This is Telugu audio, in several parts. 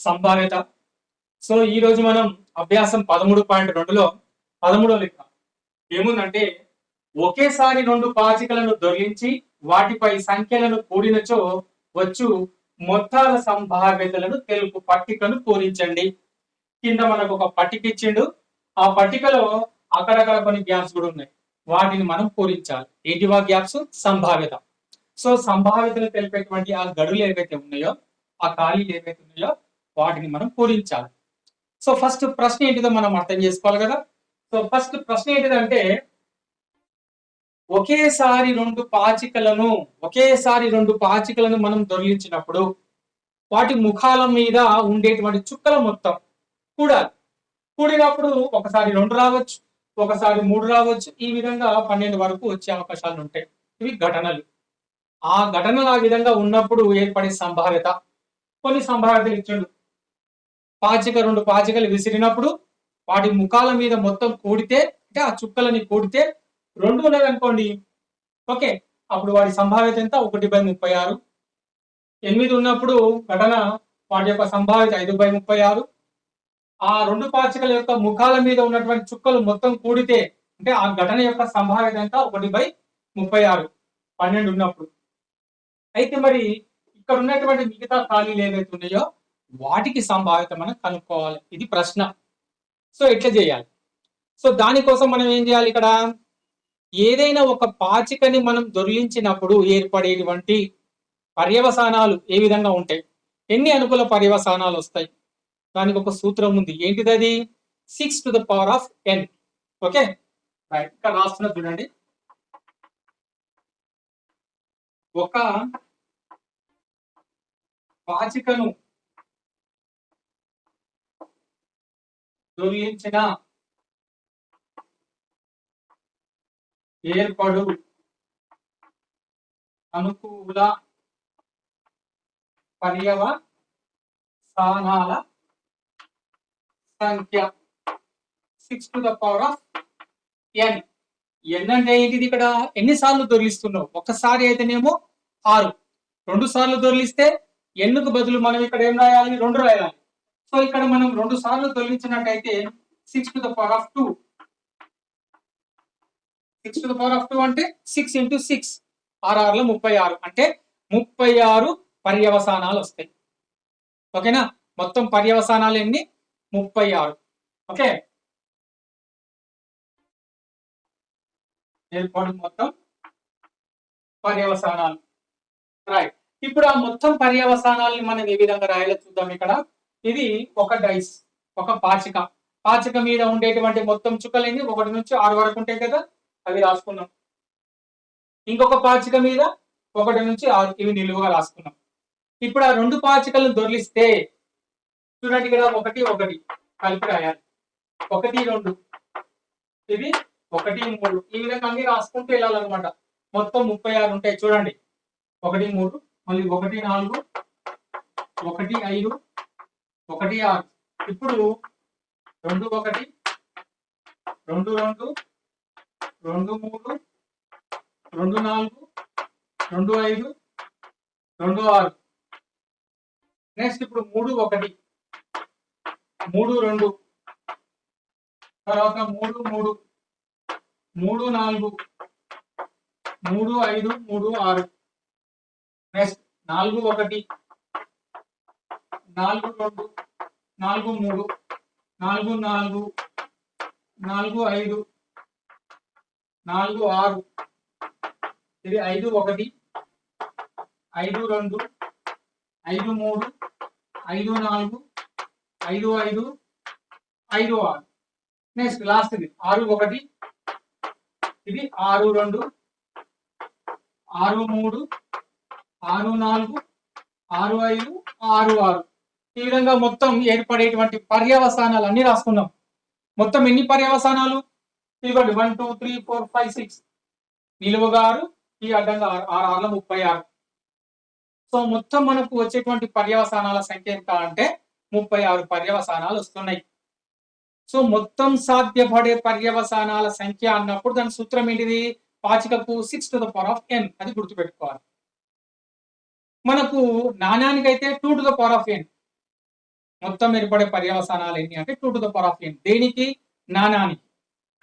సంభావ్యత. సో ఈ రోజు మనం అభ్యాసం 13.2లో 13వ లెక్క ఏముందంటే, ఒకేసారి రెండు పాచికలను దొర్లించి వాటిపై సంఖ్యలను కూడినచో వచ్చు మొత్తాల సంభావ్యతలను తెలుపు పట్టికను పూరించండి. కింద మనకు ఒక పట్టిక ఇచ్చిండు. ఆ పట్టికలో అక్కడక్కడ కొన్ని గ్యాప్స్ కూడా ఉన్నాయి. వాటిని మనం పూరించాలి. ఏంటివా గ్యాప్స్? సంభావ్యత. సో సంభావ్యతలు తెలిపేటువంటి ఆ గడులు ఏవైతే ఉన్నాయో, ఆ ఖాళీలు ఏవైతే ఉన్నాయో వాటిని మనం పూరించాలి. సో ఫస్ట్ ప్రశ్న ఏంటిదో మనం అర్థం చేసుకోవాలి కదా. సో ఫస్ట్ ప్రశ్న ఏంటిదంటే, ఒకేసారి రెండు పాచికలను మనం దొరికించినప్పుడు వాటి ముఖాల మీద ఉండేటువంటి చుక్కల మొత్తం కూడాలి. కూడినప్పుడు ఒకసారి 2 రావచ్చు, ఒకసారి 3 రావచ్చు. ఈ విధంగా 12 వరకు వచ్చే అవకాశాలు ఉంటాయి. ఇవి ఘటనలు. ఆ ఘటనలు ఆ విధంగా ఉన్నప్పుడు ఏర్పడే సంభావ్యత. కొన్ని సంభావ్యతలు ఇచ్చిండు. రెండు పాచికలు విసిరినప్పుడు వాటి ముఖాల మీద మొత్తం కూడితే, అంటే ఆ చుక్కలని కూడితే 2 ఉన్నది అనుకోండి, ఓకే, అప్పుడు వాటి సంభావ్యత ఎంత? 1/36. 8 ఉన్నప్పుడు ఘటన వాటి యొక్క సంభావ్యత 5/36. ఆ రెండు పాచికల యొక్క ముఖాల మీద ఉన్నటువంటి చుక్కలు మొత్తం కూడితే, అంటే ఆ ఘటన యొక్క సంభావ్యత ఎంత? 1/36, 12 ఉన్నప్పుడు. అయితే మరి ఇక్కడ ఉన్నటువంటి మిగతా ఖాళీలు ఏవైతే ఉన్నాయో వాటికి సంభావ్యత మనం కనుక్కోవాలి. ఇది ప్రశ్న. సో ఎట్లా చేయాలి? సో దానికోసం మనం ఏం చేయాలి? ఇక్కడ ఏదైనా ఒక పాచికని మనం దొర్లించినప్పుడు ఏర్పడేటువంటి పర్యవసానాలు ఏ విధంగా ఉంటాయి, ఎన్ని అనుకూల పర్యవసానాలు వస్తాయి, దానికి ఒక సూత్రం ఉంది. ఏంటిది అది? 6n. Okay, right. ఇక్కడ రాస్తున్నా చూడండి. ఒక పాచికను దొర్లించిన ఏర్పడు అనుకూల పర్యవసానాల సంఖ్య 6n. n అంటే ఏంటిది? ఇక్కడ ఎన్నిసార్లు దొర్లిస్తున్నావు? ఒక్కసారి అయితేనేమో 6, 2 సార్లు దొర్లిస్తే ఎన్నుకు బదులు మనం ఇక్కడ ఏం రాయాలి? 2 రాయాలి. సో ఇక్కడ మనం 2 సార్లు దొర్లించినట్టయితే 6 అంటే 6 × 6, 6 36, అంటే 36 పర్యవసానాలు వస్తాయి. ఓకేనా? మొత్తం పర్యవసానాలు ఎన్ని? 36. ఓకే, ఏర్పడు మొత్తం పర్యవసానాలు. రైట్. ఇప్పుడు ఆ మొత్తం పర్యవసానాలని మనం ఏ విధంగా రాయాలో చూద్దాం. ఇక్కడ ఇది ఒక డైస్, ఒక పాచిక మీద ఉండేటువంటి మొత్తం చుక్కలేని 1 నుంచి 6 వరకు ఉంటాయి కదా, అవి రాసుకున్నాం. ఇంకొక పాచిక మీద 1 నుంచి 6, ఇవి నిలువుగా రాసుకున్నాం. ఇప్పుడు ఆ రెండు పాచికలను దొర్లిస్తే చూడండి, ఇక్కడ 1 1 కలిపి రాయాలి. 1 2, ఇది 1 3, ఈ విధంగా అన్ని రాసుకుంటూ వెళ్ళాలన్నమాట. మొత్తం 36 ఉంటాయి. చూడండి, 1 3, మళ్ళీ 1 4, 1 5, 1 6. ఇప్పుడు 2 1, 2 2, 2 3, 2 4, 2 5, 2 6. నెక్స్ట్ ఇప్పుడు 3 1, 3 2, తర్వాత 3 3, 3 4, 3 5, 3 6. నెక్స్ట్ 4 1, 4 2, 4 3, 4 4, 4 5, 4 6. ఇది 5 1, 5 2, 5 3, 5 4, 5 5, 5 6. నెక్స్ట్ లాస్ట్ ఇది 6 1, ఇది 6 2, 6 3, 6 4, 6 5, 6 6. ఈ విధంగా మొత్తం ఏర్పడేటువంటి పర్యవసానాలు అన్ని రాసుకున్నాం. మొత్తం ఎన్ని పర్యవసానాలు? ఇదిగోండి 1 2 3 4 5 6, నిలువుగా 6, ఈ అడ్డంగా 6 6 36. సో మొత్తం మనకు వచ్చేటువంటి పర్యవసానాల సంఖ్య ఎంత అంటే 36 పర్యవసానాలు వస్తున్నాయి. సో మొత్తం సాధ్యపడే పర్యవసానాల సంఖ్య అన్నప్పుడు దాని సూత్రం ఏంటిది? పాచికకు 6n, అది గుర్తుపెట్టుకోవాలి. మనకు నాణ్యానికైతే 2n. మొత్తం ఏర్పడే పర్యవసానాలు ఎన్ని అంటే 2n దేనికి నాణానికి.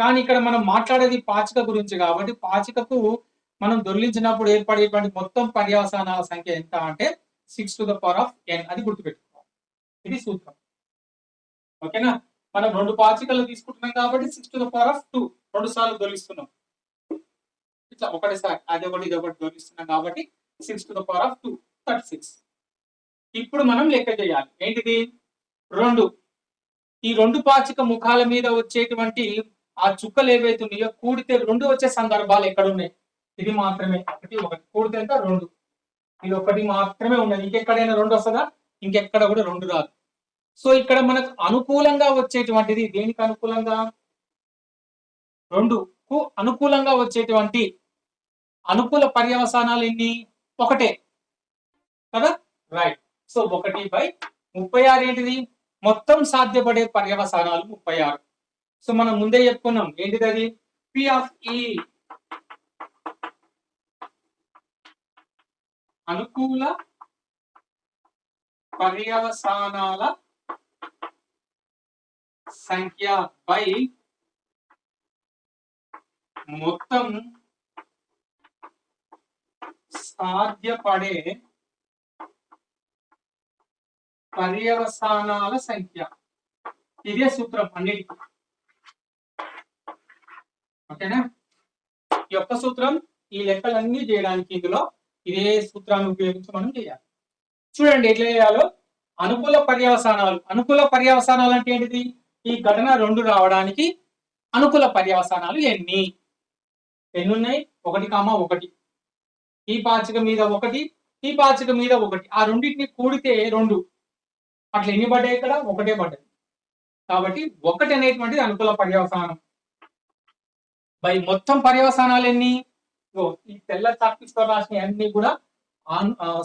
కానీ ఇక్కడ మనం మాట్లాడేది పాచిక గురించి కాబట్టి పాచికకు మనం దొర్లించినప్పుడు ఏర్పడేటువంటి మొత్తం పర్యవసానాల సంఖ్య ఎంత అంటే 6n అది గుర్తుపెట్టుకోవాలి. ఇది సూత్రం. ఓకేనా? మనం 2 పాచికలు తీసుకుంటున్నాం కాబట్టి 6 2 సార్లు దొర్లిస్తున్నాం. ఇట్లా ఒకటిసారి అది ఒకటి ఇది ఒకటి దొర్లిస్తున్నాం కాబట్టి 6 36. ఇప్పుడు మనం లెక్క చేయాలి. ఏంటిది? 2 ఈ 2 పాచిక ముఖాల మీద వచ్చేటువంటి ఆ చుక్కలు ఏవైతే ఉన్నాయో కూడితే 2 వచ్చే సందర్భాలు ఎక్కడ ఉన్నాయి? ఇది మాత్రమే. ఒకటి కూడితే ఎంత? 2. ఇది ఒకటి మాత్రమే ఉన్నది. ఇంకెక్కడైనా 2 వస్తుందా? ఇంకెక్కడ కూడా 2 రాదు. సో ఇక్కడ మనకు అనుకూలంగా వచ్చేటువంటిది దేనికి అనుకూలంగా? 2కు అనుకూలంగా వచ్చేటువంటి అనుకూల పర్యవసానాలు ఎన్ని? ఒకటే కదా? రైట్. సో 1/36 ఏంటిది? మొత్తం సాధ్యపడే పర్యవసానాలు 36. సో మనం ముందే చెప్పుకున్నాం ఏంటిది అది? P of E అనుకూల పర్యవసానాల సంఖ్య బై మొత్తం సాధ్యపడే పర్యవసానాల సంఖ్య. ఇదే సూత్రం అన్నిటికీ. ఓకేనా? ఈ యొక్క సూత్రం ఈ లెక్కలన్నీ చేయడానికి ఇందులో ఇదే సూత్రాన్ని ఉపయోగించి మనం చేయాలి. చూడండి ఎట్లా చేయాలో. అనుకూల పర్యవసానాలు. అనుకూల పర్యవసానాలు అంటే ఏంటిది? ఈ ఘటన 2 రావడానికి అనుకూల పర్యవసానాలు ఎన్ని ఉన్నాయి? 1, ఈ పాచిక మీద 1, ఈ పాచిక మీద 1. ఆ రెండింటిని కూడితే 2. అట్లా ఎన్ని పడ్డాయి? ఇక్కడ ఒకటే పడ్డది. కాబట్టి 1 అనేటువంటిది అనుకూల పర్యవసానం బై మొత్తం పర్యవసానాలు ఎన్ని? ఈ తెల్ల చాక్పీస్తో రాసిన అన్ని కూడా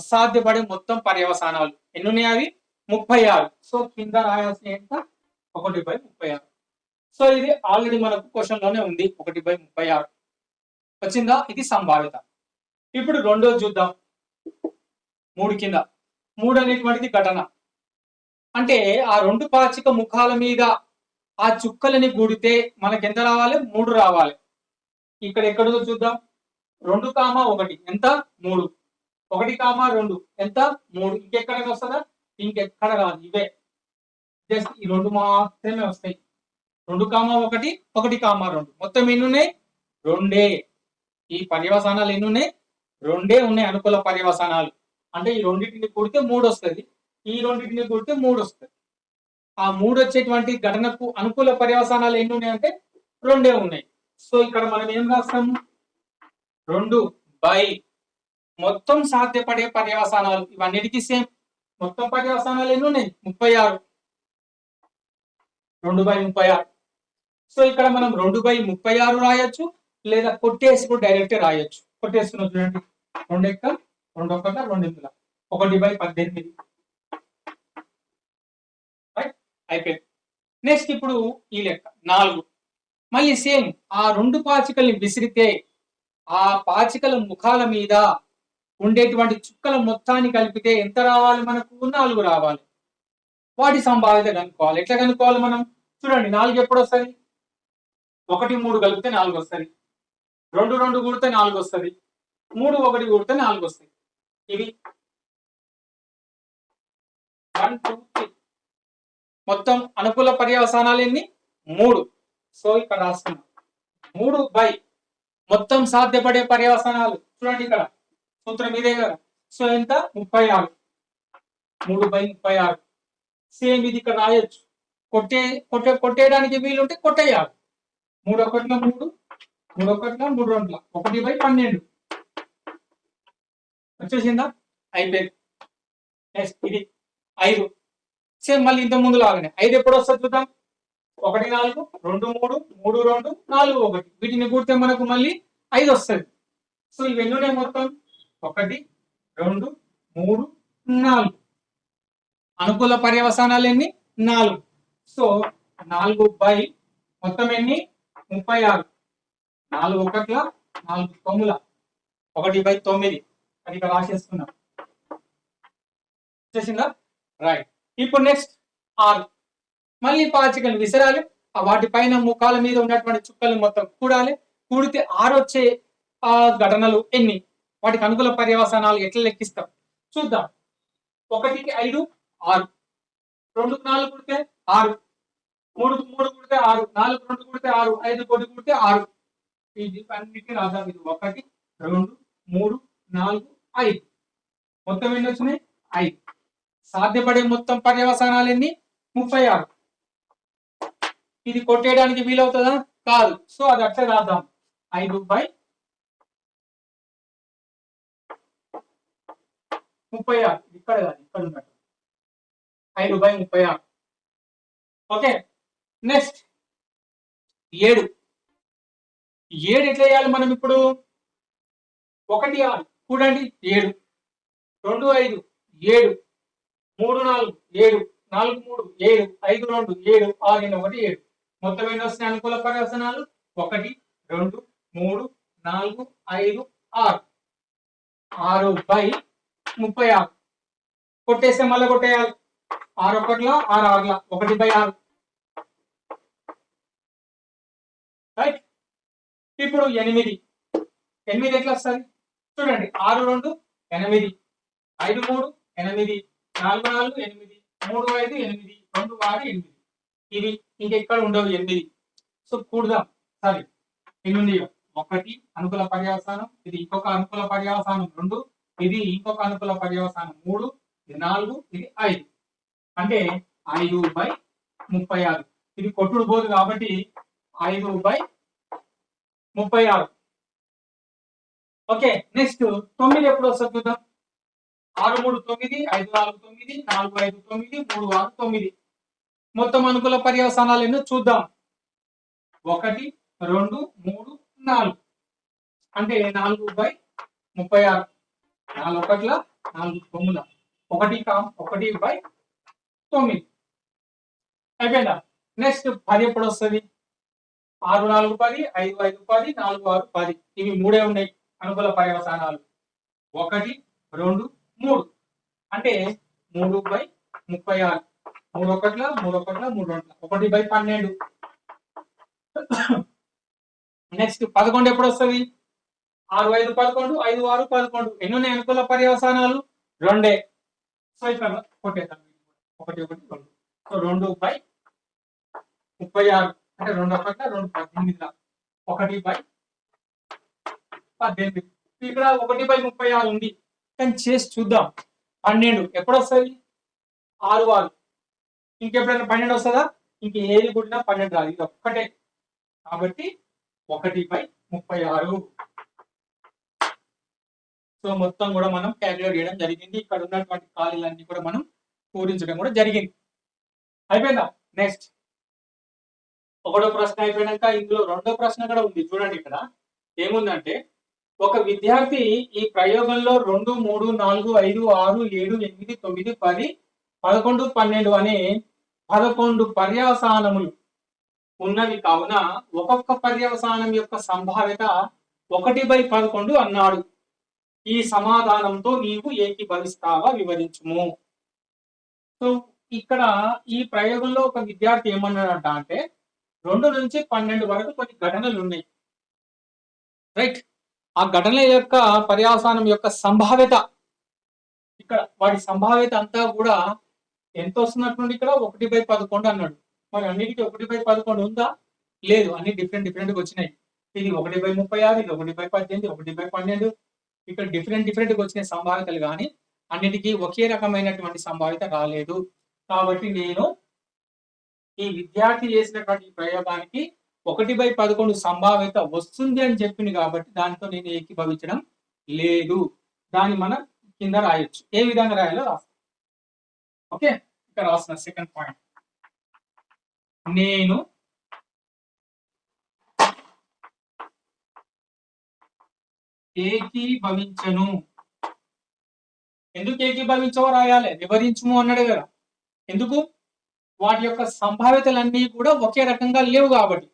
సాధ్యపడే మొత్తం పర్యవసానాలు ఎన్ని ఉన్నాయి? అవి 36. సో కింద రాయాల్సిన ఎంత? 1/36. సో ఇది ఆల్రెడీ మనకు క్వశ్చన్ లోనే ఉంది. 1/36 వచ్చిందా? ఇది సంభావ్యత. ఇప్పుడు రెండోది చూద్దాం. 3 కింద. 3 అనేటువంటిది ఘటన. అంటే ఆ 2 పాచిక ముఖాల మీద ఆ చుక్కలని కూడితే మనకి ఎంత రావాలి? 3 రావాలి. ఇక్కడ ఎక్కడో చూద్దాం. 2,1 ఎంత? 3. 1,2 ఎంత? 3. ఇంకెక్కడైనా వస్తుందా? ఇంకెక్కడ రాదు. ఇవే జస్ట్ ఈ 2 మాత్రమే వస్తాయి. 2,1, 1,2 మొత్తం ఎన్ని ఉన్నాయి? 2. ఈ పర్యవసానాలు ఎన్ని ఉన్నాయి? 2 ఉన్నాయి అనుకూల పర్యవసానాలు. అంటే ఈ రెండింటిని కూడితే 3 వస్తుంది. ఈ రెండింటిని కూడితే 3 వస్తుంది. ఆ 3 వచ్చేటువంటి ఘటనకు అనుకూల పర్యవసానాలు ఎన్ని ఉన్నాయి అంటే 2 ఉన్నాయి. సో ఇక్కడ మనం ఏం రాస్తాం? 2 బై మొత్తం సాధ్యపడే పర్యవసానాలు. ఇవన్నిటికీ సేమ్. మొత్తం పర్యవసానాలు ఎన్ని ఉన్నాయి? 36. 2/36. సో ఇక్కడ మనం 2/36 రాయొచ్చు, లేదా కొట్టేసి కూడా డైరెక్ట్ రాయొచ్చు. కొట్టేసుకున్నాం చూడండి. 2 1 2 1/18. అయిపోయింది. నెక్స్ట్ ఇప్పుడు ఈ లెక్క 4. మళ్ళీ సేమ్ ఆ 2 పాచికల్ని విసిరితే ఆ పాచికల ముఖాల మీద ఉండేటువంటి చుక్కల మొత్తాన్ని కలిపితే ఎంత రావాలి? మనకు 4 రావాలి. వాటి సంభావ్యత కనుక్కోవాలి. ఎట్లా కనుక్కోవాలి మనం? చూడండి 4 ఎప్పుడు వస్తుంది? 1 3 కలిపితే 4 వస్తుంది. 2 2 కూడితే 4 వస్తుంది. 3 1 కూడితే 4 వస్తుంది. ఇవి 1 2 3 మొత్తం అనుకూల పర్యవసానాలు ఎన్ని? 3. సో ఇక్కడ రాస్తున్నాం 3 బై మొత్తం సాధ్యపడే పర్యవసానాలు. చూడండి ఇక్కడ సూత్రం ఇదే కదా. సో ఎంత? 36. 3/36. సేమ్ ఇది ఇక్కడ రాయొచ్చు. కొట్టేయడానికి వీలుంటే కొట్టేయాలి. 3 1 3 3 1 3 2 1/12 వచ్చేసిందా? అయిపోయింది. నెక్స్ట్ ఇది 5. సేమ్ మళ్ళీ ఇంత ముందు లాగానే 5 ఎప్పుడు వస్తుంది చూద్దాం. 1 4 2 3 3 2 4 1. వీటిని కూడితే మనకు మళ్ళీ 5 వస్తుంది. సో ఇవన్నీ ఉన్నాయి మొత్తం 1 2 3 4. అనుకూల పర్యవసానాలు ఎన్ని? 4. సో 4 బై మొత్తం ఎన్ని? 36. 4 1 4 9 1/9. అది రాసేస్తున్నాం. వచ్చేసిందా? రైట్. ఇప్పుడు నెక్స్ట్ 6. మళ్ళీ పాచికలు విసరాలి, వాటిపైన ముఖాల మీద ఉన్నటువంటి చుక్కలు మొత్తం కూడాలి. కూడితే 6 వచ్చే ఘటనలు ఎన్ని? వాటికి అనుకూల పర్యవసానాలు ఎట్లా లెక్కిస్తాం చూద్దాం. 1కి 5 6, 2కి 4 కుడితే 6, 3కి 3 కుడితే 6, 4కి 2 కుడితే 6, 5 కోటి కుడితే 6. ఇది అన్నిటికీ రాద్దాం. ఇది 1 2 3 4 5, మొత్తం ఎన్ని వచ్చినాయి? 5. సాధ్యపడే మొత్తం పర్యవసానాలు ఎన్ని? 36. ఇది కొట్టేయడానికి వీలవుతుందా? కాదు. సో అది అట్లే రాద్దాం. 5/36. ఇక్కడ కాదు, ఇక్కడ ఉన్నట్టు 5/36. Okay, next 7. 7 ఎట్లా చేయాలి మనం ఇప్పుడు? 1 6 చూడండి, 7, 2 5 7, 3 4 7, 4 3 7, 5 2 7, 6 1 7. మొత్తం ఎన్ని వస్తున్నాయి అనుకూల పర్యవసనాలు? 1 2 3 4 5 6. 6/36. కొట్టేస్తే మళ్ళీ కొట్టేయాలి. 6 1 6 6 1/6. రైట్. ఇప్పుడు 8. 8 ఎట్లా వస్తుంది చూడండి. 6 2 8, 5 3 8, 4 4 8, 3 5 8, 2 6 8. ఇవి ఇంకెక్కడ ఉండవు 8. సో కూడదాం. సరే, ఎన్ని ఉన్నాయో? 1 అనుకూల పర్యవసానం, ఇది ఇంకొక అనుకూల పర్యవసానం 2, ఇది ఇంకొక అనుకూల పర్యవసానం 3, ఇది 4, ఇది 5. అంటే 5/36. ఇది కొట్టుడు పోదు కాబట్టి 5/36. ఓకే, నెక్స్ట్ 9 ఎప్పుడు వస్తుంది చూద్దాం. 6 3 9, 5 4 9, 4 5 9, 3 6 9. మొత్తం అనుకూల పర్యవసానాలు ఎన్నో చూద్దాం. 1 2 3 4. అంటే 4/36. 4 1 4 9. 1/9 అయిపోయిందా? నెక్స్ట్ 10 ఎప్పుడు వస్తుంది? 6 4 10, 5 5 10, 4 6 10. ఇవి మూడే ఉన్నాయి అనుకూల పర్యవసానాలు. 1 2 3. అంటే 3/36. 3 1 3 1 3 1 1/12. నెక్స్ట్ 11 ఎప్పుడు వస్తుంది? 6 5 11, 5 6 11. ఎన్ని ఉన్నాయి అనుకూల పర్యవసానాలు? 2. సో ఇక్కడ కొట్టేద్దాం. 1 1 2. సో 2/36. అంటే 2 1 2 18. 1/18. ఇక్కడ 1/36 ఉంది, కానీ చేసి చూద్దాం. 12 ఎప్పుడు వస్తుంది? 6 6. ఇంకెప్పుడైనా 12 వస్తుందా? ఇంక ఏది పుట్టినా 12 రాదు. ఇది ఒక్కటే కాబట్టి 1/36. సో మొత్తం కూడా మనం క్యాలిక్యులేట్ చేయడం జరిగింది. ఇక్కడ ఉన్నటువంటి ఖాళీలన్నీ కూడా మనం పూరించడం కూడా జరిగింది. అయిపోయిందా? నెక్స్ట్ 1వ ప్రశ్న అయిపోయినాక ఇందులో 2వ ప్రశ్న కూడా ఉంది. చూడండి, ఇక్కడ ఏముందంటే, ఒక విద్యార్థి ఈ ప్రయోగంలో 2 3 4 5 6 7 8 9 10 11 12 అనే 11 పర్యవసానములు ఉన్నవి కావున ఒక్కొక్క పర్యవసానం యొక్క సంభావ్యత 1/11 అన్నాడు. ఈ సమాధానంతో నీవు ఏకీభవిస్తావా? వివరించుము. సో ఇక్కడ ఈ ప్రయోగంలో ఒక విద్యార్థి ఏమన్నాడంట అంటే, 2 నుంచి 12 వరకు కొన్ని ఘటనలు ఉన్నాయి. రైట్. ఆ ఘటనల యొక్క పర్యవసానం యొక్క సంభావ్యత, ఇక్కడ వాటి సంభావ్యత అంతా కూడా ఎంత వస్తున్నట్టుండి? ఇక్కడ 1/11 అన్నాడు. మరి అన్నిటికీ 1/11 ఉందా? లేదు, అన్ని డిఫరెంట్ వచ్చినాయి. ఇది 1/36, ఇది 1/18, 1/12. ఇక్కడ డిఫరెంట్ వచ్చిన సంభావ్యతలు కానీ అన్నిటికీ ఒకే రకమైనటువంటి సంభావ్యత రాలేదు. కాబట్టి నేను ఈ విద్యార్థి చేసినటువంటి ప్రయోగానికి 1/11 సంభావ్యత వస్తుంది అని చెప్పింది కాబట్టి దానితో నేను ఏకీభవించడం లేదు. దాన్ని మనం కింద రాయొచ్చు. ఏ విధంగా రాయాలో రాస్తాం. ఓకే, ఇక్కడ రాసిన సెకండ్ పాయింట్, నేను ఏకీభవించను. ఎందుకు ఏకీభవించవో రాయాలి. వివరించుము అన్నాడు కదా. ఎందుకు? వాటి యొక్క సంభావ్యతలన్నీ కూడా ఒకే రకంగా లేవు కాబట్టి.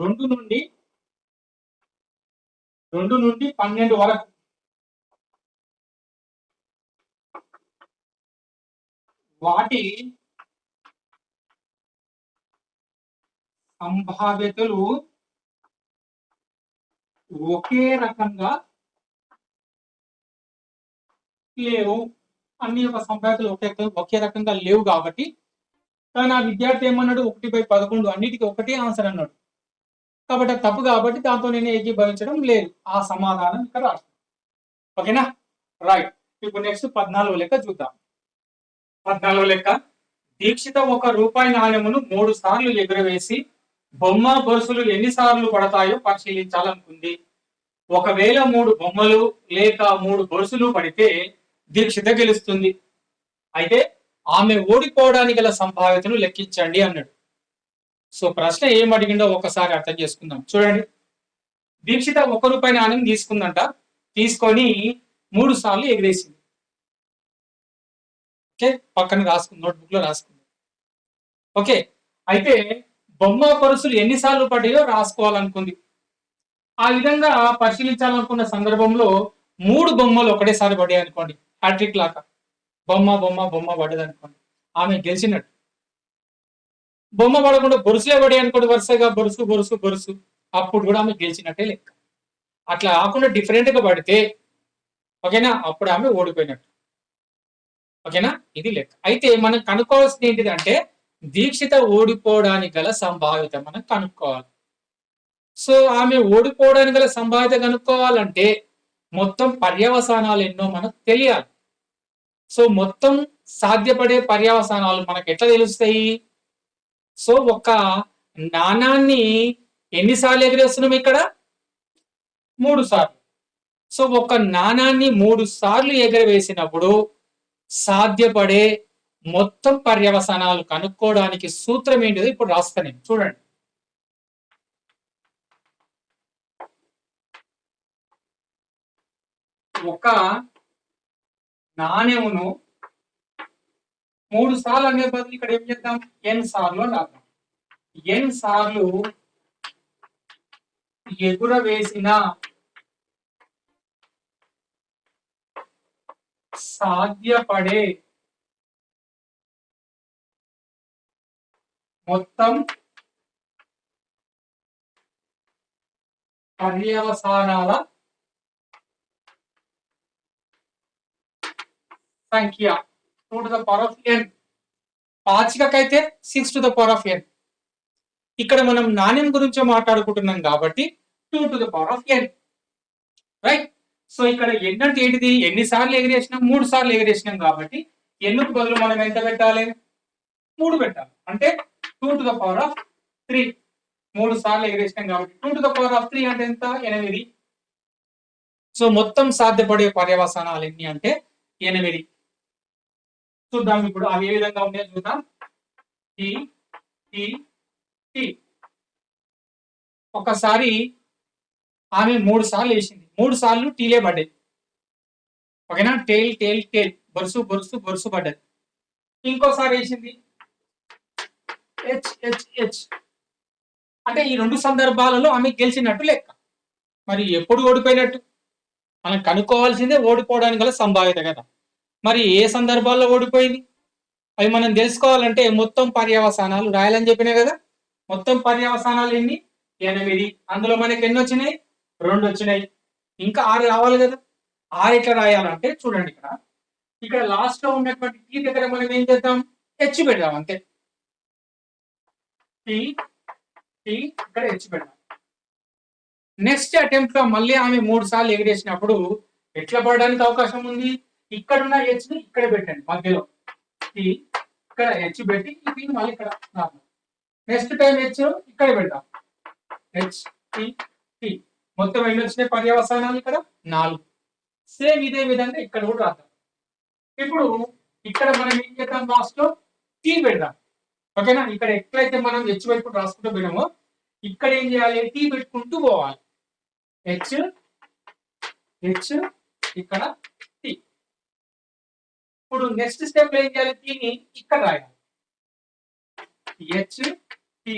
2 నుండి 12 వరకు వాటి సంభావ్యతలు ఒకే రకంగా లేవు. అన్ని యొక్క సంభావ్యతలు ఒకే రకంగా లేవు కాబట్టి కానీ ఆ విద్యార్థి ఏమన్నాడు 1/11 అన్నిటికీ ఒకటే ఆన్సర్ అన్నాడు. కాబట్టి అది తప్పు కాబట్టి దాంతో నేను ఏకీభవించడం లేదు. ఆ సమాధానం ఇక్కడ రాస్తాను. ఓకేనా? రైట్. ఇప్పుడు నెక్స్ట్ 14వ లెక్క చూద్దాం. 14వ లెక్క, దీక్షిత ₹1 నాణెమును 3 సార్లు ఎగురవేసి బొమ్మ బొరుసులు ఎన్నిసార్లు పడతాయో పరిశీలించాలనుకుంది. ఒకవేళ 3 బొమ్మలు లేక 3 బొరుసులు పడితే దీక్షిత గెలుస్తుంది. అయితే ఆమె ఓడిపోవడానికి గల సంభావ్యతను లెక్కించండి అన్నాడు. సో ప్రశ్న ఏం అడిగిండో ఒకసారి అర్థం చేసుకుందాం. చూడండి, దీక్షిత ₹1 నాణ్యం తీసుకుందంట. తీసుకొని 3 సార్లు ఎగిరేసింది. ఓకే, పక్కన రాసుకుంది, నోట్బుక్ లో రాసుకుంది. ఓకే, అయితే బొమ్మ పరుసులు ఎన్నిసార్లు పడ్డాయో రాసుకోవాలనుకుంది. ఆ విధంగా పరిశీలించాలనుకున్న సందర్భంలో 3 బొమ్మలు ఒకటేసారి పడ్డాయి అనుకోండి, హ్యాట్రిక్ లాగా బొమ్మ బొమ్మ బొమ్మ పడ్డది అనుకోండి, ఆమె గెలిచినట్టు. బొమ్మ పడకుండా బొరుసులే పడాయి అనుకోండి, వరుసగా బొరుసు బొరుసు బొరుసు, అప్పుడు కూడా ఆమె గెలిచినట్టే లెక్క. అట్లా కాకుండా డిఫరెంట్ గా పడితే ఓకేనా, అప్పుడు ఆమె ఓడిపోయినట్టు. ఓకేనా, ఇది లెక్క. అయితే మనం కనుక్కోవాల్సింది ఏంటిదంటే దీక్షిత ఓడిపోవడానికి గల సంభావ్యత మనం కనుక్కోవాలి. సో ఆమె ఓడిపోవడానికి గల సంభావ్యత కనుక్కోవాలంటే మొత్తం పర్యవసానాలు ఎన్నో మనకు తెలియాలి. సో మొత్తం సాధ్యపడే పర్యవసానాలు మనకు ఎట్లా తెలుస్తాయి? సో ఒక నాణాన్ని ఎన్నిసార్లు ఎగిరేస్తున్నాం ఇక్కడ? 3 సార్లు. సో ఒక నాణాన్ని 3 సార్లు ఎగరవేసినప్పుడు సాధ్యపడే మొత్తం పర్యవసానాలు కనుక్కోవడానికి సూత్రం ఏంటిదో ఇప్పుడు రాస్తా నేను. చూడండి, ఒక నాణ్యమును 3 సార్లు అనే బదులు ఇక్కడ ఏం చేద్దాం, n సార్లు అని రాద్దాం. n సార్లు ఎగురవేసిన సాధ్యపడే మొత్తం పర్యవసానాల సంఖ్య 2n. పాచికకైతే 6n. ఇక్కడ మనం నాణ్యం గురించి మాట్లాడుకుంటున్నాం కాబట్టి 2n. రైట్. సో ఇక్కడ ఎన్నంటే ఏంటిది? ఎన్నిసార్లు ఎగిరేసినాం? 3 సార్లు ఎగిరేసినాం కాబట్టి ఎన్నుకు బదులు మనం ఎంత పెట్టాలి? 3 పెట్టాలి. అంటే 2 3 సార్లు ఎగిరేసినాం కాబట్టి 2 అంటే ఎంత? 8. సో మొత్తం సాధ్యపడే పర్యవసానాలు ఎన్ని అంటే 8. చూద్దాం ఇప్పుడు అవి ఏ విధంగా ఉన్నాయో చూద్దాం. ఒకసారి ఆమె 3 సార్లు వేసింది, 3 సార్లు టీలే పడ్డాయి. ఓకేనా, టేల్ టేల్ టేల్, బొరుసు బొరుసు బొరుసు పడ్డది. ఇంకోసారి వేసింది హెచ్ హెచ్ హెచ్, అంటే ఈ 2 సందర్భాలలో ఆమె గెలిచినట్టు లెక్క. మరి ఎప్పుడు ఓడిపోయినట్టు? మనం కనుక్కోవాల్సిందే ఓడిపోవడానికి గల సంభావ్యత కదా. మరి ఏ సందర్భాల్లో ఓడిపోయింది అవి మనం తెలుసుకోవాలంటే మొత్తం పర్యవసానాలు రాయాలని చెప్పినాయి కదా. మొత్తం పర్యవసానాలు ఎన్ని? 8. అందులో మనకి ఎన్ని వచ్చినాయి? 2 వచ్చినాయి. ఇంకా 6 రావాలి కదా. 6 ఎట్లా రాయాలంటే చూడండి, ఇక్కడ లాస్ట్ లో ఉన్నటువంటి టీ దగ్గర మనం ఏం చేద్దాం? హెచ్ పెడదాం అంతే. టీ ఇక్కడ హెచ్ పెడదాం. నెక్స్ట్ అటెంప్ట్ లో మళ్ళీ ఆమె 3 సార్లు ఎగిరేసినప్పుడు ఎట్లా పడడానికి అవకాశం ఉంది? ఇక్కడ ఉన్న హెచ్ ని ఇక్కడ పెట్టండి మధ్యలో, టీ ఇక్కడ హెచ్ పెట్టి ఈ టీ మళ్ళీ ఇక్కడ రాద్దాం. నెక్స్ట్ టైం హెచ్ ఇక్కడ పెడదాం, హెచ్ టీ. మొత్తం ఎన్ని వచ్చినాయి పర్యవసానాలు? ఇక్కడ 4. సేమ్ ఇదే విధంగా ఇక్కడ కూడా రాద్దాం. ఇప్పుడు ఇక్కడ మనం ఏం చేద్దాం? లాస్ట్ లో టీ పెడదాం. ఓకేనా, ఇక్కడ ఎట్లయితే మనం హెచ్ పెట్టుకుంటూ రాసుకుంటూ పోయినామో ఇక్కడ ఏం చేయాలి? టీ పెట్టుకుంటూ పోవాలి. హెచ్ హెచ్ ఇక్కడ టీ. ఇప్పుడు నెక్స్ట్ స్టెప్ ఏం చేయాలి? టీని ఇక్కడ రాయాలి, హెచ్ టీ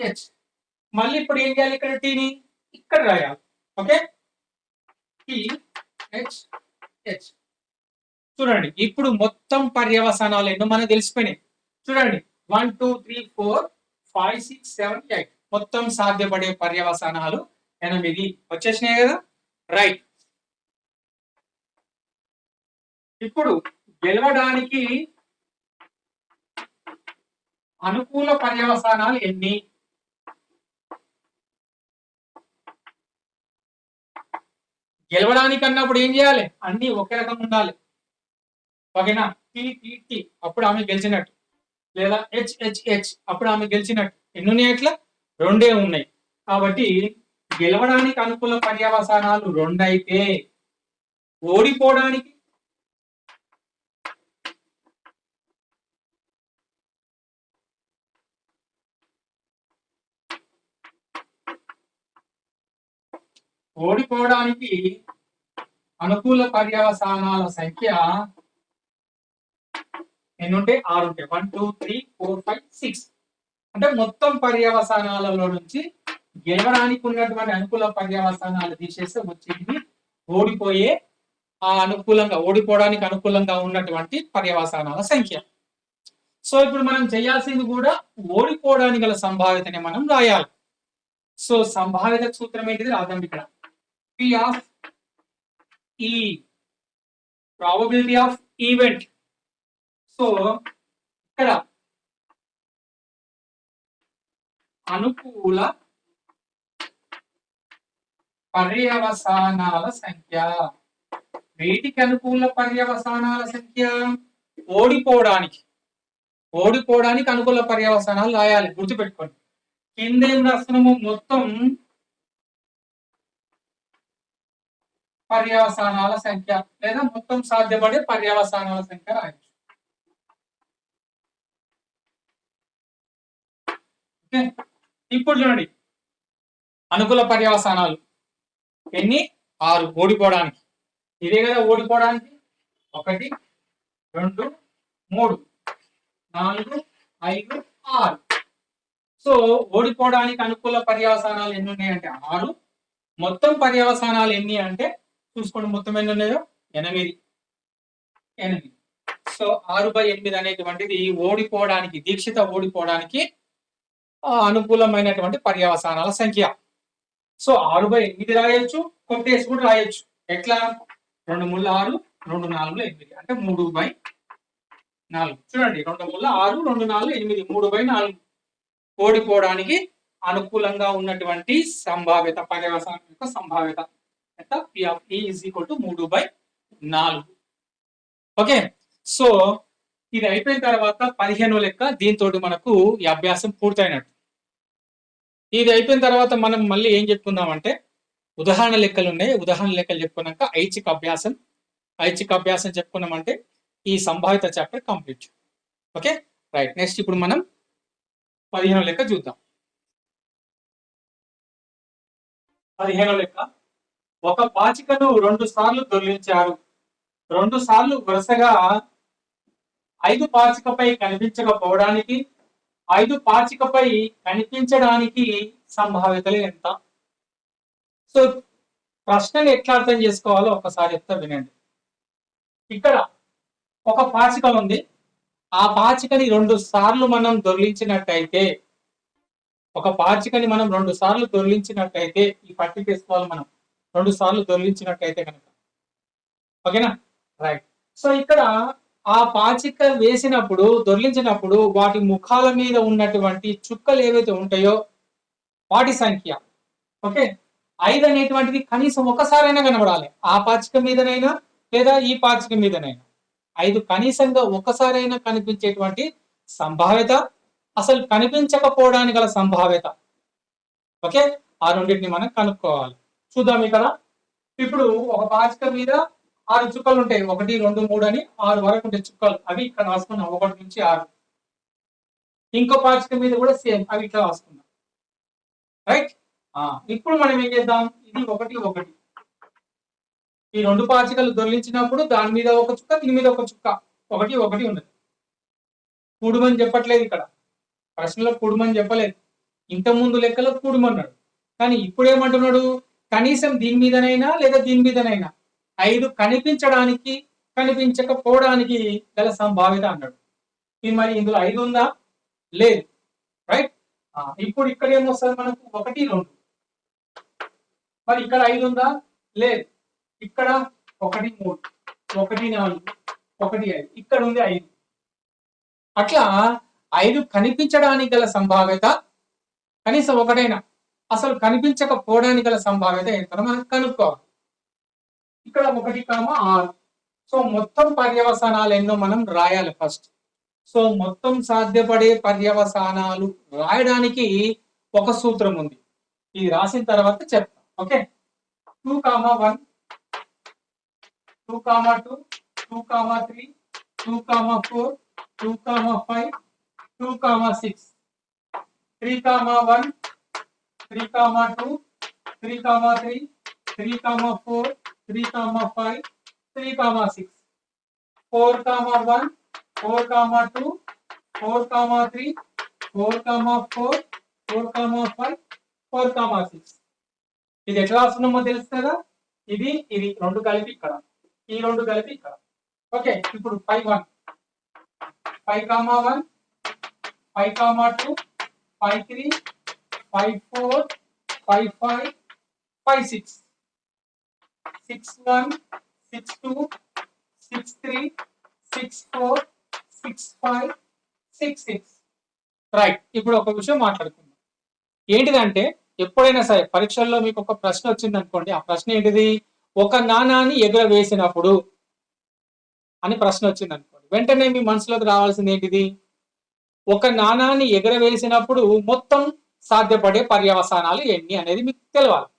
హెచ్. మళ్ళీ ఇప్పుడు ఏం చేయాలి? ఇక్కడ టీని ఇక్కడ రాయాలి. Okay, T H H. చూడండి ఇప్పుడు మొత్తం పర్యవసానాలు ఎన్నో మనకు తెలిసిపోయినాయి. చూడండి 1 2 3 4 5 6 7 8 మొత్తం సాధ్యపడే పర్యవసానాలు 8 వచ్చేసినాయి కదా. రైట్. ఇప్పుడు గెలవడానికి అనుకూల పర్యవసానాలు ఎన్ని? గెలవడానికి అన్నప్పుడు ఏం చేయాలి? అన్ని ఒకే రకం ఉండాలి. ఓకేనా? టీ టీ టీ అప్పుడు ఆమె గెలిచినట్టు, లేదా హెచ్ హెచ్ హెచ్ అప్పుడు ఆమె గెలిచినట్టు. ఎన్ని ఉన్నాయి? అట్లా 2 ఉన్నాయి. కాబట్టి గెలవడానికి అనుకూల పర్యవసానాలు 2 అయితే ఓడిపోవడానికి అనుకూల పర్యవసానాల సంఖ్య ఎన్ని ఉంటాయి? 6 ఉంటాయి. 1 2 3 4 5 6 అంటే మొత్తం పర్యవసానాలలో నుంచి గెలవడానికి ఉన్నటువంటి అనుకూల పర్యవసానాలు తీసేస్తే వచ్చేది ఓడిపోవడానికి అనుకూలంగా ఉన్నటువంటి పర్యవసానాల సంఖ్య. సో ఇప్పుడు మనం చేయాల్సింది కూడా ఓడిపోవడానికి గల సంభావ్యతని మనం రాయాలి. సో సంభావ్యత సూత్రం ఏంటిది రాద్దాం ఇక్కడ. P of E, probability of event. So ఇక్కడ అనుకూల పర్యవసానాల సంఖ్య. వీటికి అనుకూల పర్యవసానాల సంఖ్య ఓడిపోవడానికి అనుకూల పర్యవసానాలు రాయాలి. గుర్తుపెట్టుకోండి. కింద ఏం రాస్తున్నాము? మొత్తం పర్యవసానాల సంఖ్య లేదా మొత్తం సాధ్యపడే పర్యవసానాల సంఖ్య రాయొచ్చు. ఇప్పుడు చూడండి అనుకూల పర్యవసానాలు ఎన్ని? 6 ఓడిపోవడానికి. ఇదే కదా ఓడిపోవడానికి. 1 2 3 4 5 6. సో ఓడిపోవడానికి అనుకూల పర్యవసానాలు ఎన్ని ఉన్నాయంటే 6. మొత్తం పర్యవసానాలు ఎన్ని అంటే చూసుకోండి, మొత్తం ఎన్ని ఉన్నాయో 8. సో 6/8 అనేటువంటిది దీక్షిత ఓడిపోవడానికి అనుకూలమైనటువంటి పర్యవసానాల సంఖ్య. సో 6/8 రాయొచ్చు, కొట్టేసి కూడా రాయొచ్చు. ఎట్లా? 2 3 6 2 4 8 అంటే 3/4. చూడండి 2 3 6 2 4 8 3/4 ఓడిపోవడానికి అనుకూలంగా ఉన్నటువంటి సంభావ్యత, పర్యవసానం యొక్క సంభావ్యత ఎంత? P of E is equal to 3/4. Okay. So ఇది అయిపోయిన తర్వాత 15వ లెక్క. దీంతో మనకు ఈ అభ్యాసం పూర్తయినట్టు. ఇది అయిపోయిన తర్వాత మనం మళ్ళీ ఏం చెప్పుకుందామంటే ఉదాహరణ లెక్కలు ఉన్నాయి. ఉదాహరణ లెక్కలు చెప్పుకున్నాక ఐచ్ఛిక అభ్యాసం చెప్పుకున్నామంటే ఈ సంభావిత chapter complete. Okay right. Next ఇప్పుడు మనం 15వ లెక్క చూద్దాం. 15వ లెక్క. ఒక పాచికను 2 సార్లు దొర్లించారు. 2 సార్లు వరుసగా 5 పాచికపై కనిపించకపోవడానికి 5 పాచికపై కనిపించడానికి సంభావ్యతలు ఎంత? సో ప్రశ్నలు ఎట్లా అర్థం చేసుకోవాలో ఒకసారి చెప్తా వినండి. ఇక్కడ ఒక పాచిక ఉంది. ఆ పాచికని 2 సార్లు మనం దొర్లించినట్టయితే, ఈ పట్టి తీసుకోవాలి మనం. 2 సార్లు దొర్లించినట్టయితే కనుక. ఓకేనా రైట్. సో ఇక్కడ ఆ పాచిక దొర్లించినప్పుడు వాటి ముఖాల మీద ఉన్నటువంటి చుక్కలు ఏవైతే ఉంటాయో వాటి సంఖ్య. ఓకే 5 అనేటువంటిది కనీసం ఒకసారైనా కనబడాలి. ఆ పాచిక మీదనైనా లేదా ఈ పాచిక మీదనైనా 5 కనీసంగా ఒకసారైనా కనిపించేటువంటి సంభావ్యత, అసలు కనిపించకపోవడానికి గల సంభావ్యత. ఓకే ఆ రెండింటిని మనం కనుక్కోవాలి. చూద్దాం ఇక్కడ. ఇప్పుడు ఒక పాచిక మీద 6 చుక్కలు ఉంటాయి. 1 2 3 అని 6 వరకు ఉంటాయి చుక్కలు. అవి ఇక్కడ రాసుకున్నాం 1 నుంచి 6. ఇంకో పాచిక మీద కూడా సేమ్ అవి ఇట్లా రాసుకున్నాం. రైట్. ఇప్పుడు మనం ఏం చేద్దాం? ఇది 1 1. ఈ 2 పాచికలు దొర్లించినప్పుడు దాని మీద ఒక చుక్క, దీని మీద ఒక చుక్క, 1 1 ఉన్నది. కూడుమని చెప్పట్లేదు ఇక్కడ. ప్రశ్నలో కూడుమని చెప్పలేదు. ఇంత ముందు లెక్కలో కూడుమన్నాడు. కానీ ఇప్పుడు ఏమంటున్నాడు? కనీసం దీని మీదనైనా లేదా దీని మీదనైనా 5 కనిపించడానికి కనిపించకపోవడానికి గల సంభావ్యత అన్నాడు. ఇది మరి ఇందులో 5 ఉందా? లేదు. రైట్. ఇప్పుడు ఇక్కడ ఏమొస్తుంది మనకు? 1 2. మరి ఇక్కడ 5 ఉందా? లేదు. ఇక్కడ 1 3, 1 4, 1 5. ఇక్కడ ఉంది 5. అట్లా 5 కనిపించడానికి గల సంభావ్యత కనీసం ఒకటైనా, అసలు కనిపించకపోవడానికి గల సంభావ్యత ఎంత మనం కనుక్కోవాలి. ఇక్కడ 1, 6. సో మొత్తం పర్యవసానాలు ఎన్నో మనం రాయాలి ఫస్ట్. సో మొత్తం సాధ్యపడే పర్యవసానాలు రాయడానికి ఒక సూత్రం ఉంది. ఇది రాసిన తర్వాత చెప్తాం. ఓకే. 2, 1, 2, 2, 2, 3, 2, 4, 2, 5, 2, 6, 3, 1, 3, 2, 3, 3, 3, 4, 3, 5, 3, 6, 4, 1, 4, 2, 4, 3, 4, 4, 4, 5, 4, 6. ఇది ఎట్లా రాస్తున్నామో తెలుసు కదా. ఇది రెండు కలిపి ఇక్కడ, ఈ రెండు కలిపి ఇక్కడ. ఓకే. ఇప్పుడు 5 1, 5, 1, 5, 2, 5, 3, 5, 4, 5, 5, 5, 6, 6 1, 6 2, 6 3, 6 4, 6 5, 6 6. రైట్. ఇప్పుడు ఒక విషయం మాట్లాడుకుందాం. ఏంటిదంటే ఎప్పుడైనా సరే పరీక్షల్లో మీకు ఒక ప్రశ్న వచ్చింది అనుకోండి. ఆ ప్రశ్న ఏంటిది? ఒక నాణాన్ని ఎగురవేసినప్పుడు అని ప్రశ్న వచ్చింది అనుకోండి. వెంటనే మీ మనసులోకి రావాల్సింది ఏంటిది? ఒక నాణాన్ని ఎగురవేసినప్పుడు మొత్తం సాధ్యపడే పర్యవసానాలు ఎన్ని అనేది మీకు తెలవాలి.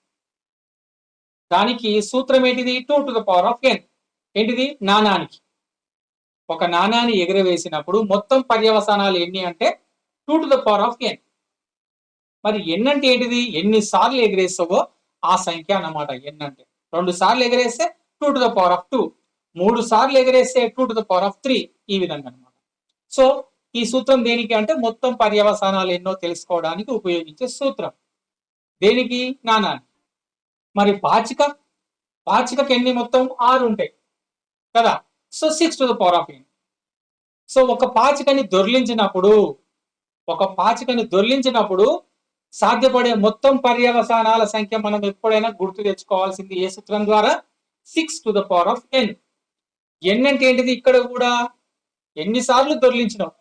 దానికి సూత్రం ఏంటిది? 2 to the power of n. ఏంటిది? నాణానికి. ఒక నాణాన్ని ఎగురవేసినప్పుడు మొత్తం పర్యవసానాలు ఎన్ని అంటే 2 to the power of n. మరి ఎన్ అంటే ఏంటిది? ఎన్నిసార్లు ఎగిరేస్తావో ఆ సంఖ్య అన్నమాట ఎన్ అంటే. 2 సార్లు ఎగిరేస్తే 2 to the power of 2, 3 సార్లు ఎగిరేస్తే 2 to the power of 3. ఈ విధంగా అన్నమాట. సో ఈ సూత్రం దేనికి అంటే మొత్తం పర్యవసానాలు ఎన్నో తెలుసుకోవడానికి ఉపయోగించే సూత్రం. దేనికి? నాణానికి. మరి పాచికకి ఎన్ని మొత్తం 6 ఉంటాయి కదా. So 6 to the power of n. So ఒక పాచికని దొర్లించినప్పుడు సాధ్యపడే మొత్తం పర్యవసానాల సంఖ్య మనం ఎప్పుడైనా గుర్తు తెచ్చుకోవాల్సింది ఏ సూత్రం ద్వారా? 6 to the power of n. n అంటే ఏంటిది? ఇక్కడ కూడా ఎన్నిసార్లు దొర్లించినావు.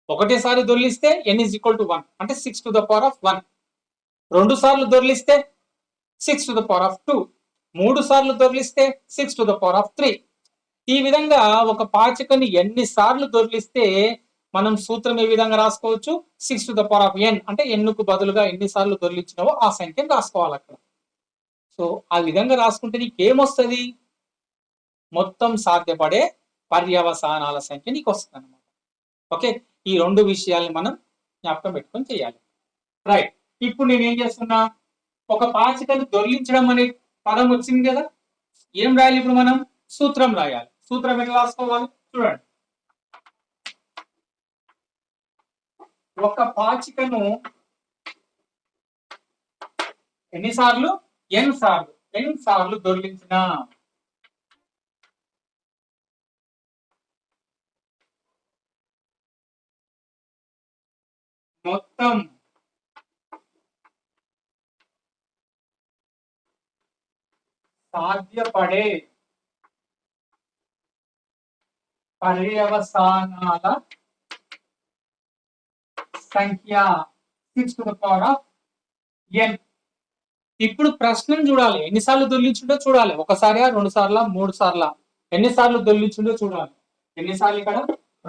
ఒకటేసారి దొర్లిస్తే n is equal to 1 అంటే 6 to the power of 1. 2 సార్లు దొర్లిస్తే 6 to the power of 2. 3 సార్లు దొర్లిస్తే 6 to the power of 3. ఈ విధంగా ఒక పాచికని ఎన్నిసార్లు దొర్లిస్తే మనం సూత్రం ఏ విధంగా రాసుకోవచ్చు? 6 to the power of n అంటే n కు బదులుగా ఎన్నిసార్లు దొర్లించినావో ఆ సంఖ్యను రాసుకోవాలి అక్కడ. సో ఆ విధంగా రాసుకుంటే నీకేమొస్తుంది? మొత్తం సాధ్యపడే పర్యవసానాల సంఖ్య నీకు వస్తుంది అన్నమాట. ఓకే. ఈ 2 విషయాల్ని మనం జ్ఞాపకం పెట్టుకొని చేయాలి. రైట్. ఇప్పుడు నేను ఏం చేస్తున్నా? ఒక పాచికను దొర్లించడం అనే పదం వచ్చింది కదా. ఏం రాయాలి ఇప్పుడు మనం? సూత్రం రాయాలి. సూత్రం ఎట్లా రాసుకోవాలి చూడండి. ఒక పాచికను ఎన్నిసార్లు? n సార్లు దొర్లించిన మొత్తం సాధ్యపడే పర్యవసానాల సంఖ్య 6 to the power of n. ఇప్పుడు ప్రశ్నను చూడాలి. ఎన్నిసార్లు దొర్లించుండో చూడాలి. ఒకసారి, 2 సార్ల, 3 సార్ల, ఎన్నిసార్లు దొర్లించుండో చూడాలి. ఎన్నిసార్లు? ఇక్కడ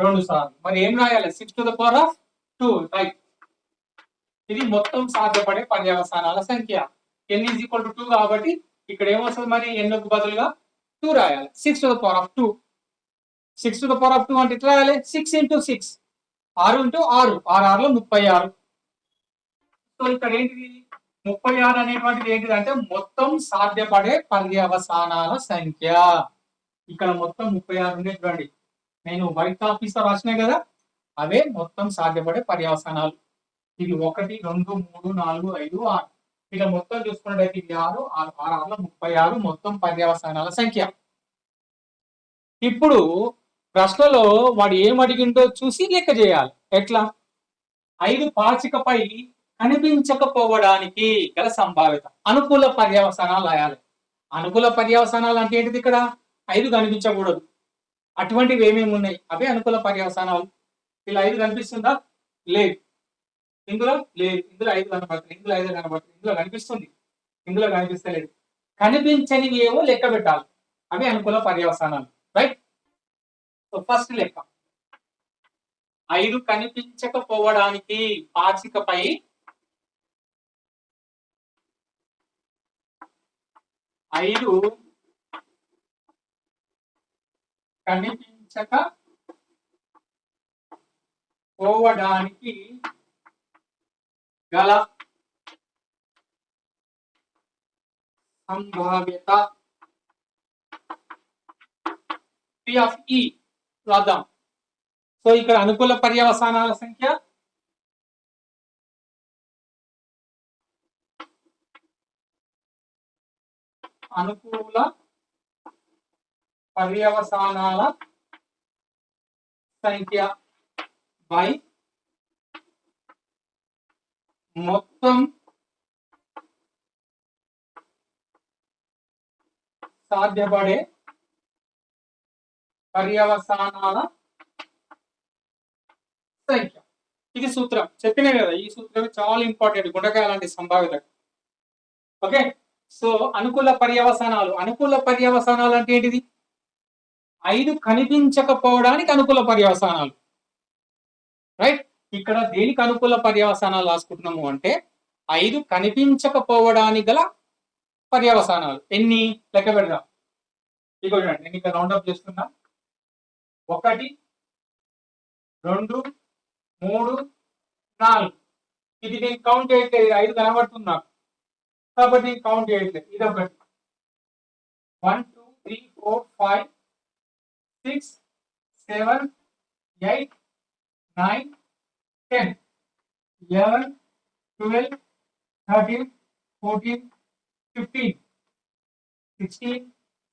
2 సార్లు. మరి ఏం రాయాలి? 6 to the power of 2. Right. ఇది మొత్తం సాధ్యపడే పర్యవసానాల సంఖ్య. n is equal to 2 కాబట్టి ఇక్కడ ఏమొస్తుంది? మరి n కు బదులుగా 2 రాయాలి. 6 to the power of 2. 6 to the power of 2 అంటే ఎట్లా రాయాలి? 6 into 6, 6 into 6, 6 6లో 36. సో ఇక్కడ ఏంటిది? 36 అనేటువంటిది ఏంటిది అంటే మొత్తం సాధ్యపడే పర్యవసానాల సంఖ్య. ఇక్కడ మొత్తం 36 ఉండేది చూడండి. నేను వైట్ కాపీస్ రాసినా కదా, అవే మొత్తం సాధ్యపడే పర్యవసానాలు. ఇది 1 2 3 4 5 6. ఇక మొత్తం చూసుకున్నట్టయితే ఇది 6 6 6లో 36 మొత్తం పర్యవసానాల సంఖ్య. ఇప్పుడు ప్రశ్నలో వాడు ఏం అడిగిండో చూసి లెక్క చేయాలి. ఎట్లా? 5 పాచికపై కనిపించకపోవడానికి గల సంభావ్యత. అనుకూల పర్యవసానాలు రాయాలి. అనుకూల పర్యవసానాలు అంటే ఏంటిది? ఇక్కడ 5 కనిపించకూడదు. అటువంటివి ఏమేమి ఉన్నాయి? అవే అనుకూల పర్యవసానాలు. ఇలా 5 కనిపిస్తుందా? లేదు. ఇందులో లేదు. ఇందులో 5 కనబడుతుంది. ఇందులో 5 కనబడుతుంది. ఇందులో కనిపిస్తుంది. ఇందులో కనిపిస్తలేదు. కనిపించనివి ఏవో లెక్క పెట్టాలి. అవి అనుకూల పర్యవసానాలు. రైట్? సో ఫస్ట్ లెక్క 5 కనిపించకపోవడానికి పాచికపై ఐదు కనిపించకపోవడానికి గల సంభావ్యత P of E రాద్దాం. సో ఇక్కడ అనుకూల పర్యవసానాల సంఖ్య అనుకూల పర్యవసానాల సంఖ్య బై మొత్తం సాధ్యపడే పర్యవసానాల సంఖ్య. ఇది సూత్రం. చెప్పినా కదా, ఈ సూత్రం చాలా ఇంపార్టెంట్ గుండకాయ లాంటి సంభావ్యత. ఓకే, సో అనుకూల పర్యవసానాలు. అనుకూల పర్యవసానాలు అంటే ఏంటిది? 5 కనిపించకపోవడానికి అనుకూల పర్యవసానాలు. రైట్? ఇక్కడ దేనికి అనుకూల పర్యవసానాలు రాసుకుంటున్నాము అంటే 5 కనిపించకపోవడానికి గల పర్యవసానాలు. ఎన్ని లెక్క పెడదాం. ఇక నేను ఇక్కడ రౌండప్ చేస్తున్నా. 1 2 3 4. ఇది నేను కౌంట్ చేయట్లేదు. 5 కనబడుతుంది నాకు కాబట్టి నేను కౌంట్ చేయట్లేదు. ఇది ఒకటి. 1 2 3 4 5 6 7 8 9 10 11 12 13 14 15 16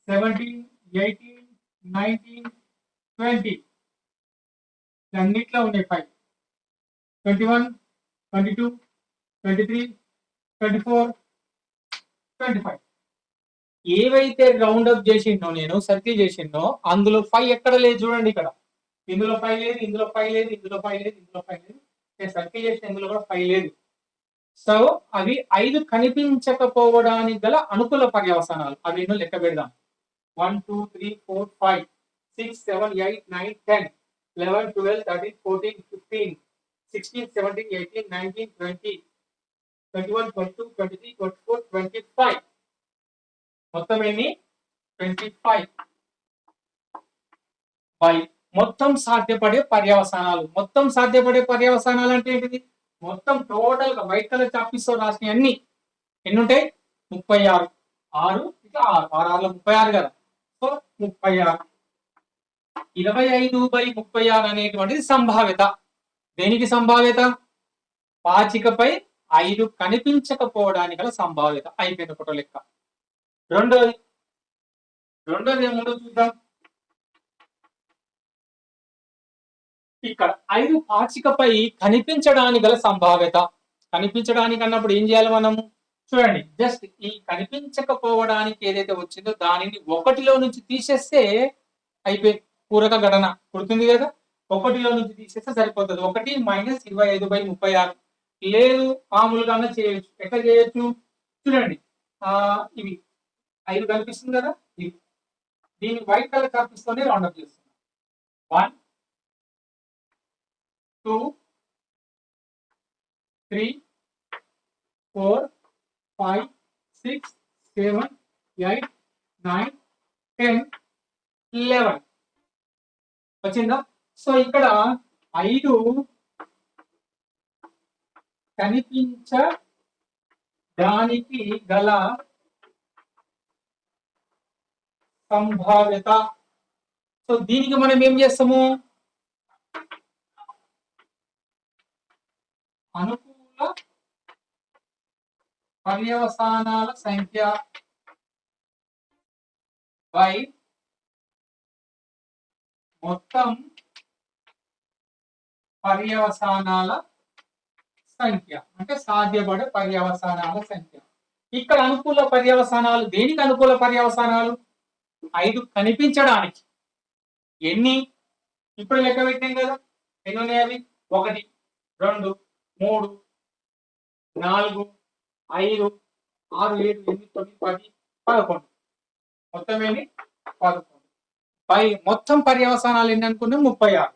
17 18 19 20. అన్నిట్లో ఉన్నాయి 5. 21 22 23 24 25. ఏవైతే రౌండప్ చేసిండో, నేను సర్కిల్ చేసిండో అందులో 5 ఎక్కడ లేదు చూడండి. ఇక్కడ ఇందులో 5 లేదు, ఇందులో 5 లేదు, ఇందులో 5 లేదు, ఇందులో 5 లేదు. నేను సర్కిల్ చేసిన ఇందులో కూడా 5 లేదు. సో అవి 5 కనిపించకపోవడానికి గల అనుకూల పర్యవసానాలు. అవి ఎన్నో లెక్క పెడదాం. 1 2 3 4 5 6 7 8 9 10 11 12 13 14 15 16 17 18 19 20 21 22 23 24 25. మొత్తం ఎన్ని? 25 బై మొత్తం సాధ్యపడే పర్యవసానాలు. మొత్తం సాధ్యపడే పర్యవసానాలు అంటే ఏంటిది? మొత్తం టోటల్ గా వైట్ కలర్ చాపీస్తో రాసిన అన్ని ఎన్ని ఉంటాయి? 36. 6 ఇట్లా 6 6 36 కదా. సో 36. 25/36 అనేటువంటిది సంభావ్యత. దేనికి సంభావ్యత? పాచికపై 5 కనిపించకపోవడానికి గల సంభావ్యత. అయిపోయింది ఒకటో లెక్క. రెండోది ఏముందో చూద్దాం. ఇక్కడ 5 పాచికపై కనిపించడానికి గల సంభావ్యత. కనిపించడానికి అన్నప్పుడు ఏం చేయాలి మనం? చూడండి, జస్ట్ ఈ కనిపించకపోవడానికి ఏదైతే వచ్చిందో దానిని 1లో నుంచి తీసేస్తే అయిపోయి పూరక గణన గుర్తుంది కదా. 1లో నుంచి తీసేస్తే సరిపోతుంది. 1 - 25/36. లేదు మామూలుగా చేయొచ్చు. ఎట్లా చేయొచ్చు చూడండి. ఇవి 5 కనిపిస్తుంది కదా, ఇది దీన్ని వైట్ కలర్ చాపిస్తూనే రౌండప్ చేస్తున్నాం. 1 2 3 4 5 6 7 8 9 10 11 వచ్చిందా? సో ఇక్కడ 5 కనిపించడానికి గల సంభావ్యత. సో దీనికి మనం ఏం చేస్తాము? అనుకూల పర్యవసానాల సంఖ్య బై మొత్తం పర్యవసానాల సంఖ్య అంటే సాధ్యపడే పర్యవసానాల సంఖ్య. ఇక్కడ అనుకూల పర్యవసానాలు దేనికి అనుకూల పర్యవసానాలు? 5 కనిపించడానికి. ఎన్ని? ఇప్పుడు లెక్క పెట్టాం కదా, ఎన్ని ఉన్నాయి అవి? 1 2 3 4 5 6 7 8 9 10 11. మొత్తం ఎన్ని? 11. మొత్తం పర్యవసానాలు ఎన్ని అనుకున్నాం? 36.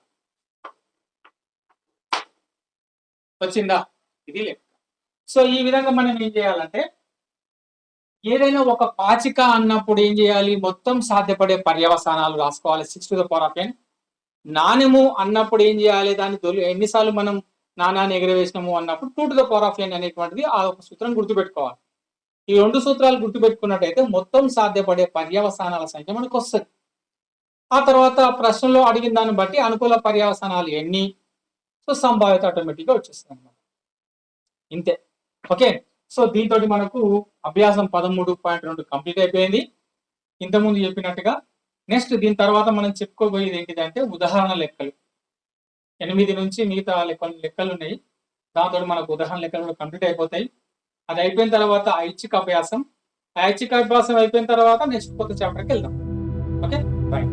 వచ్చిందా? ఇది లెక్క. సో ఈ విధంగా మనం ఏం చేయాలంటే, ఏదైనా ఒక పాచిక అన్నప్పుడు ఏం చేయాలి? మొత్తం సాధ్యపడే పర్యవసానాలు రాసుకోవాలి 6n. నాణ్యము అన్నప్పుడు ఏం చేయాలి? దాన్ని ఎన్నిసార్లు మనం నాణాన్ని ఎగరవేసినాము అన్నప్పుడు 2n అనేటువంటిది ఆ ఒక సూత్రం గుర్తుపెట్టుకోవాలి. ఈ 2 సూత్రాలు గుర్తుపెట్టుకున్నట్టయితే మొత్తం సాధ్యపడే పర్యవసానాల సంఖ్య మనకు వస్తుంది. ఆ తర్వాత ప్రశ్నలో అడిగిన దాన్ని బట్టి అనుకూల పర్యవసానాలు ఎన్ని, సో సంభావ్యత ఆటోమేటిక్ గా వచ్చేస్తుంది అన్నమాట. ఇంతే. ఓకే. సో దీంతో మనకు అభ్యాసం 13.2 కంప్లీట్ అయిపోయింది. ఇంతకుముందు చెప్పినట్టుగా నెక్స్ట్ దీని తర్వాత మనం చెప్పుకోబోయేది ఏంటిదంటే ఉదాహరణ లెక్కలు. 8 నుంచి మిగతా లెక్కలు ఉన్నాయి. దాంతో మనకు ఉదాహరణ లెక్కలు కూడా కంప్లీట్ అయిపోతాయి. అది అయిపోయిన తర్వాత ఐచ్ఛిక అభ్యాసం. ఐచ్ఛిక అభ్యాసం అయిపోయిన తర్వాత నెక్స్ట్ కొత్త చాప్టర్కి వెళ్దాం. Okay, bye.